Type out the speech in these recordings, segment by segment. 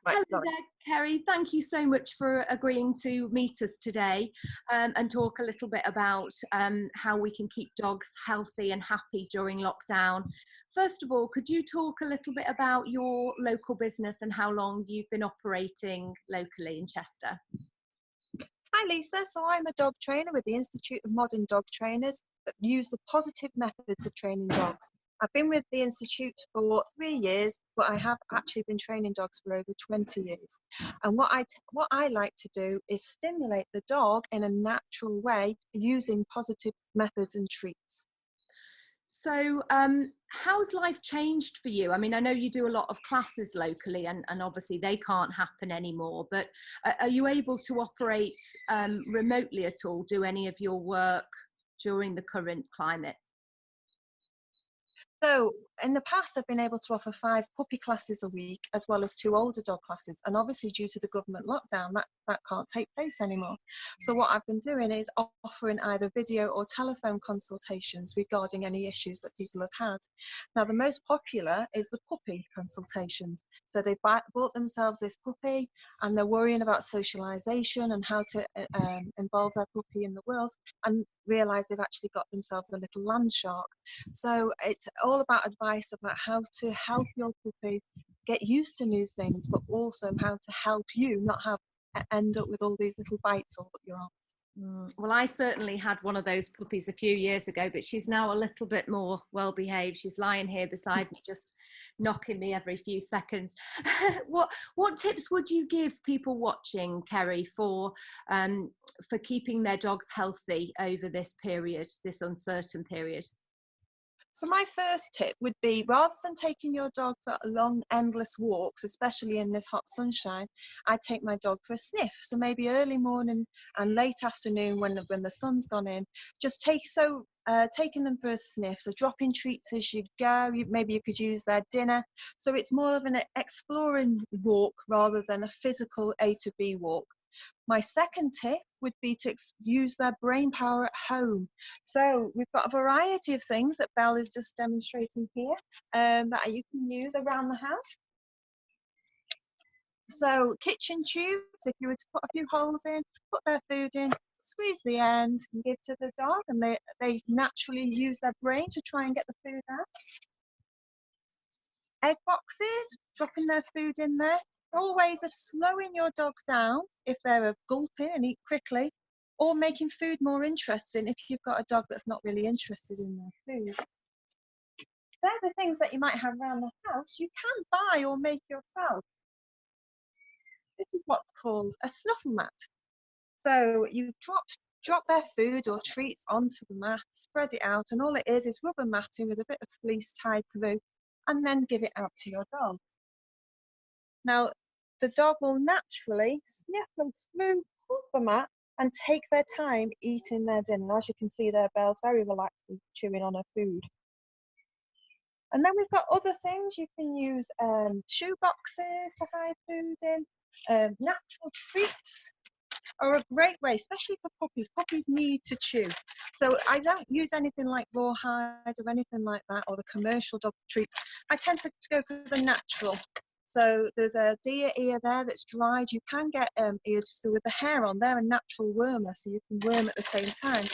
Right, Hello sorry. there, Kerry. Thank you so much for agreeing to meet us today and talk a little bit about how we can keep dogs healthy and happy during lockdown. First of all, could you talk a little bit about your local business and how long you've been operating locally in Chester? Hi, Lisa. So I'm a dog trainer with the Institute of Modern Dog Trainers that use the positive methods of training dogs. I've been with the Institute for 3 years, but I have actually been training dogs for over 20 years. And what I like to do is stimulate the dog in a natural way using positive methods and treats. So how's life changed for you? I mean, I know you do a lot of classes locally and obviously they can't happen anymore, but are you able to operate remotely at all, do any of your work during the current climate? So in the past, I've been able to offer 5 puppy classes a week, as well as 2 older dog classes. And obviously due to the government lockdown, that can't take place anymore. So what I've been doing is offering either video or telephone consultations regarding any issues that people have had. Now, the most popular is the puppy consultations. So they've bought themselves this puppy and they're worrying about socialization and how to involve their puppy in the world, and realize they've actually got themselves a little land shark. So it's all about advice about how to help your puppy get used to new things, but also how to help you not end up with all these little bites all up your arms. Well, I certainly had one of those puppies a few years ago, but she's now a little bit more well behaved. She's lying here beside me, just knocking me every few seconds. What tips would you give people watching, Kerry, for keeping their dogs healthy over this period, this uncertain period? So my first tip would be, rather than taking your dog for long, endless walks, especially in this hot sunshine, I'd take my dog for a sniff. So maybe early morning and late afternoon when the sun's gone in, just taking them for a sniff. So dropping treats as you go. Maybe you could use their dinner. So it's more of an exploring walk rather than a physical A to B walk. My second tip would be to use their brain power at home. So we've got a variety of things that Belle is just demonstrating here that you can use around the house. So kitchen tubes, if you were to put a few holes in, put their food in, squeeze the end and give to the dog, and they naturally use their brain to try and get the food out. Egg boxes, dropping their food in there. All ways of slowing your dog down if they're gulping and eat quickly, or making food more interesting if you've got a dog that's not really interested in their food. They're the things that you might have around the house. You can buy or make yourself. This is what's called a snuffle mat. So you drop their food or treats onto the mat, spread it out, and all it is rubber matting with a bit of fleece tied through, and then give it out to your dog. Now, the dog will naturally sniff through the mat and take their time eating their dinner. As you can see there, Belle's very relaxed and chewing on her food. And then we've got other things. You can use shoe boxes to hide food in. Natural treats are a great way, especially for puppies. Puppies need to chew. So I don't use anything like rawhide or anything like that, or the commercial dog treats. I tend to go for the natural. So there's a deer ear there that's dried. You can get ears still with the hair on. They're a natural wormer, so you can worm at the same time.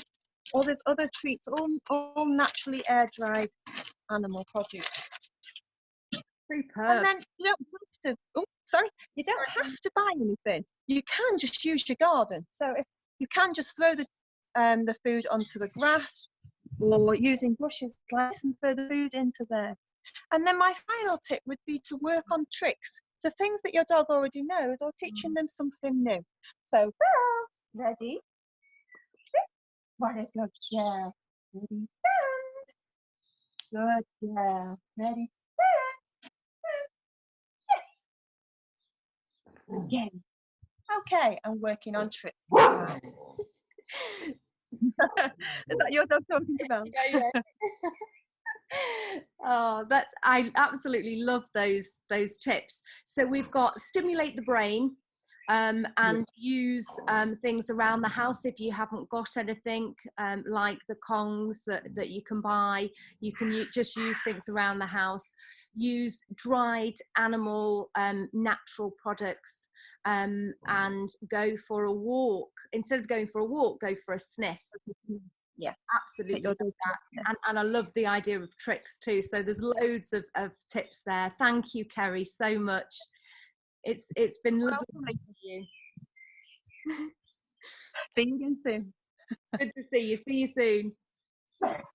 Or there's other treats, all naturally air-dried animal produce. Superb. And then you don't have to buy anything. You can just use your garden. So if you can just throw the food onto the grass, or using bushes like this and throw the food into there. And then my final tip would be to work on tricks. So things that your dog already knows, or teaching them something new. So, ready? What is good? Yeah. Ready? Stand. Good. Yeah. Ready? Stand. Yes. Again. Okay. I'm working on tricks. Is that your dog talking about? Yeah. Oh, I absolutely love those tips. So we've got stimulate the brain, and use things around the house. If you haven't got anything like the Kongs that you can buy, you can just use things around the house. use dried animal natural products, and go for a walk. Instead of going for a walk, go for a sniff. Yeah, Absolutely love that. And I love the idea of tricks too. So there's loads of tips there. Thank you, Kerry, so much. It's been lovely to see you. See you again soon. Good to see you. See you soon.